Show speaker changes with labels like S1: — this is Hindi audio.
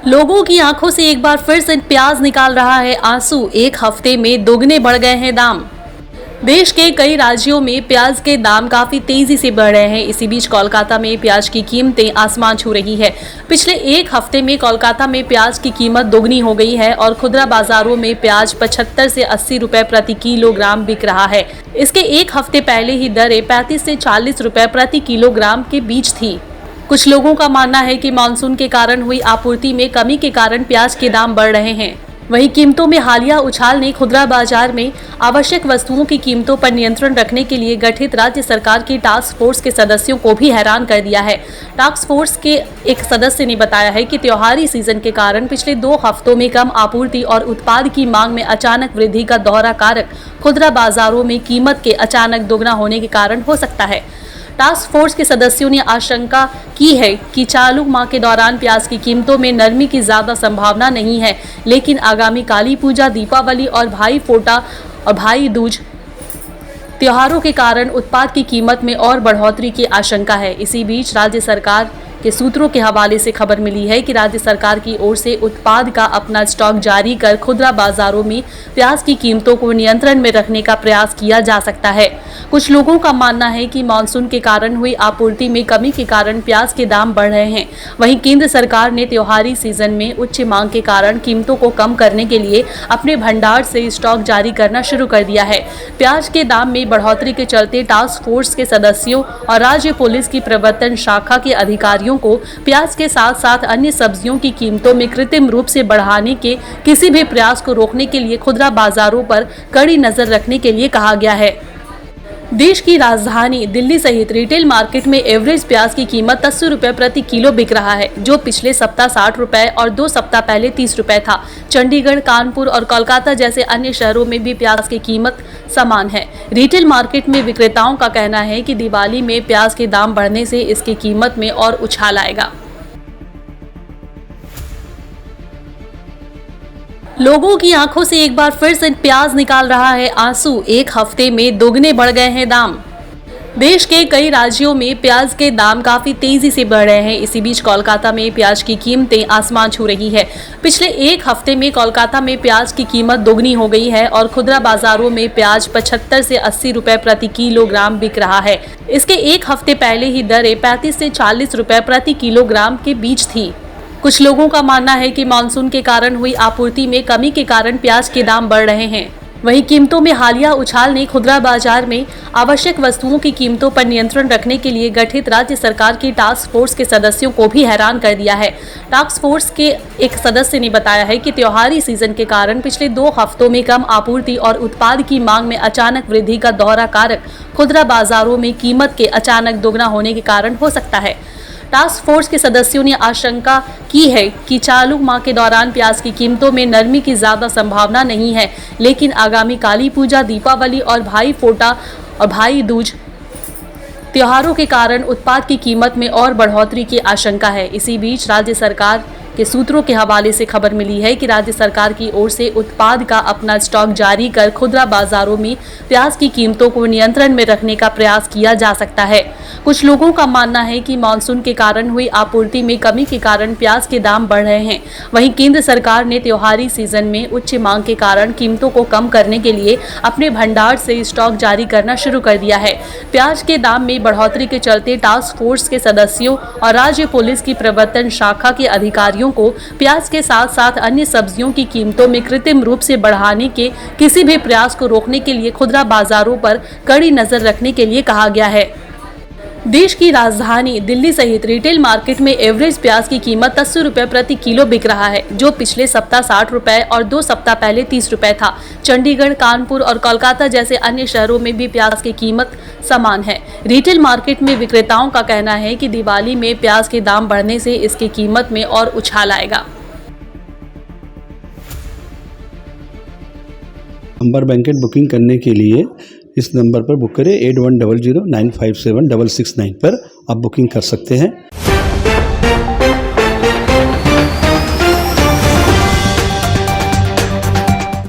S1: लोगों की आंखों से एक बार फिर से प्याज निकाल रहा है आंसू। एक हफ्ते में दोगुने बढ़ गए हैं दाम। देश के कई राज्यों में प्याज के दाम काफी तेजी से बढ़ रहे हैं। इसी बीच कोलकाता में प्याज की कीमतें आसमान छू रही है। पिछले एक हफ्ते में कोलकाता में प्याज की कीमत दोगुनी हो गई है और खुदरा बाजारों में प्याज 75 से 80 रुपए प्रति किलोग्राम बिक रहा है। इसके एक हफ्ते पहले ही दरें 35 से 40 रुपए प्रति किलोग्राम के बीच थी। कुछ लोगों का मानना है कि मानसून के कारण हुई आपूर्ति में कमी के कारण प्याज के दाम बढ़ रहे हैं। वहीं कीमतों में हालिया उछाल ने खुदरा बाजार में आवश्यक वस्तुओं की कीमतों पर नियंत्रण रखने के लिए गठित राज्य सरकार की टास्क फोर्स के सदस्यों को भी हैरान कर दिया है। टास्क फोर्स के एक सदस्य ने बताया है कि त्योहारी सीजन के कारण पिछले 2 हफ्तों में कम आपूर्ति और उत्पाद की मांग में अचानक वृद्धि का दोहरा कारक खुदरा बाजारों में कीमत के अचानक दोगुना होने के कारण हो सकता है। टास्क फोर्स के सदस्यों ने आशंका की है कि चालू माह के दौरान प्याज की कीमतों में नरमी की ज्यादा संभावना नहीं है, लेकिन आगामी काली पूजा, दीपावली और भाई फोटा और भाई दूज त्योहारों के कारण उत्पाद की कीमत में और बढ़ोतरी की आशंका है। इसी बीच राज्य सरकार के सूत्रों के हवाले से खबर मिली है कि राज्य सरकार की ओर से उत्पाद का अपना स्टॉक जारी कर खुदरा बाजारों में प्याज की कीमतों को नियंत्रण में रखने का प्रयास किया जा सकता है। कुछ लोगों का मानना है कि मानसून के कारण हुई आपूर्ति में कमी के कारण प्याज के दाम बढ़ रहे हैं। वहीं केंद्र सरकार ने त्योहारी सीजन में उच्च मांग के कारण कीमतों को कम करने के लिए अपने भंडार से स्टॉक जारी करना शुरू कर दिया है। प्याज के दाम में बढ़ोतरी के चलते टास्क फोर्स के सदस्यों और राज्य पुलिस की प्रवर्तन शाखा के अधिकारियों को प्याज के साथ साथ अन्य सब्जियों की कीमतों में कृत्रिम रूप से बढ़ाने के किसी भी प्रयास को रोकने के लिए खुदरा बाजारों पर कड़ी नजर रखने के लिए कहा गया है। देश की राजधानी दिल्ली सहित रिटेल मार्केट में एवरेज प्याज की कीमत 80 रुपए प्रति किलो बिक रहा है, जो पिछले सप्ताह 60 रुपए और 2 सप्ताह पहले 30 रुपए था। चंडीगढ़, कानपुर और कोलकाता जैसे अन्य शहरों में भी प्याज की कीमत समान है। रिटेल मार्केट में विक्रेताओं का कहना है कि दिवाली में प्याज के दाम बढ़ने से इसकी कीमत में और उछाल आएगा। लोगों की आंखों से एक बार फिर से प्याज निकाल रहा है आंसू। एक हफ्ते में दोगुने बढ़ गए हैं दाम। देश के कई राज्यों में प्याज के दाम काफी तेजी से बढ़ रहे हैं। इसी बीच कोलकाता में प्याज की कीमतें आसमान छू रही है। पिछले एक हफ्ते में कोलकाता में प्याज की कीमत दोगुनी हो गई है और खुदरा बाजारों में प्याज 75 से 80 रुपए प्रति किलोग्राम बिक रहा है। इसके एक हफ्ते पहले ही दरें 35 से 40 रुपए प्रति किलोग्राम के बीच थी। कुछ लोगों का मानना है कि मानसून के कारण हुई आपूर्ति में कमी के कारण प्याज के दाम बढ़ रहे हैं। वहीं कीमतों में हालिया उछाल ने खुदरा बाजार में आवश्यक वस्तुओं की कीमतों पर नियंत्रण रखने के लिए गठित राज्य सरकार की टास्क फोर्स के सदस्यों को भी हैरान कर दिया है। टास्क फोर्स के एक सदस्य ने बताया है कि त्योहारी सीजन के कारण पिछले 2 हफ्तों में कम आपूर्ति और उत्पाद की मांग में अचानक वृद्धि का दोहरा कारक खुदरा बाजारों में कीमत के अचानक दोगुना होने के कारण हो सकता है। टास्क फोर्स के सदस्यों ने आशंका की है कि चालू माह के दौरान प्याज की कीमतों में नरमी की ज्यादा संभावना नहीं है, लेकिन आगामी काली पूजा, दीपावली और भाई फोटा और भाई दूज त्योहारों के कारण उत्पाद की कीमत में और बढ़ोतरी की आशंका है। इसी बीच राज्य सरकार के सूत्रों के हवाले से खबर मिली है कि राज्य सरकार की ओर से उत्पाद का अपना स्टॉक जारी कर खुदरा बाजारों में प्याज की कीमतों को नियंत्रण में रखने का प्रयास किया जा सकता है। कुछ लोगों का मानना है कि मानसून के कारण हुई आपूर्ति में कमी के कारण प्याज के दाम बढ़ रहे हैं। वहीं केंद्र सरकार ने त्योहारी सीजन में उच्च मांग के कारण कीमतों को कम करने के लिए अपने भंडार से स्टॉक जारी करना शुरू कर दिया है। प्याज के दाम में बढ़ोतरी के चलते टास्क फोर्स के सदस्यों और राज्य पुलिस की प्रवर्तन शाखा के अधिकारियों को प्याज के साथ साथ अन्य सब्जियों की कीमतों में कृत्रिम रूप से बढ़ाने के किसी भी प्रयास को रोकने के लिए खुदरा बाजारों पर कड़ी नजर रखने के लिए कहा गया है। देश की राजधानी दिल्ली सहित रिटेल मार्केट में एवरेज प्याज की कीमत 80 रुपए प्रति किलो बिक रहा है, जो पिछले सप्ताह 60 रुपए और 2 सप्ताह पहले 30 रुपए था। चंडीगढ़, कानपुर और कोलकाता जैसे अन्य शहरों में भी प्याज की कीमत समान है। रिटेल मार्केट में विक्रेताओं का कहना है कि दिवाली में प्याज के दाम बढ़ने से इसकी कीमत में और उछाल आएगा।
S2: नंबर बैंकेट बुकिंग करने के लिए इस नंबर पर बुक करें 8100957669 पर आप बुकिंग कर सकते हैं।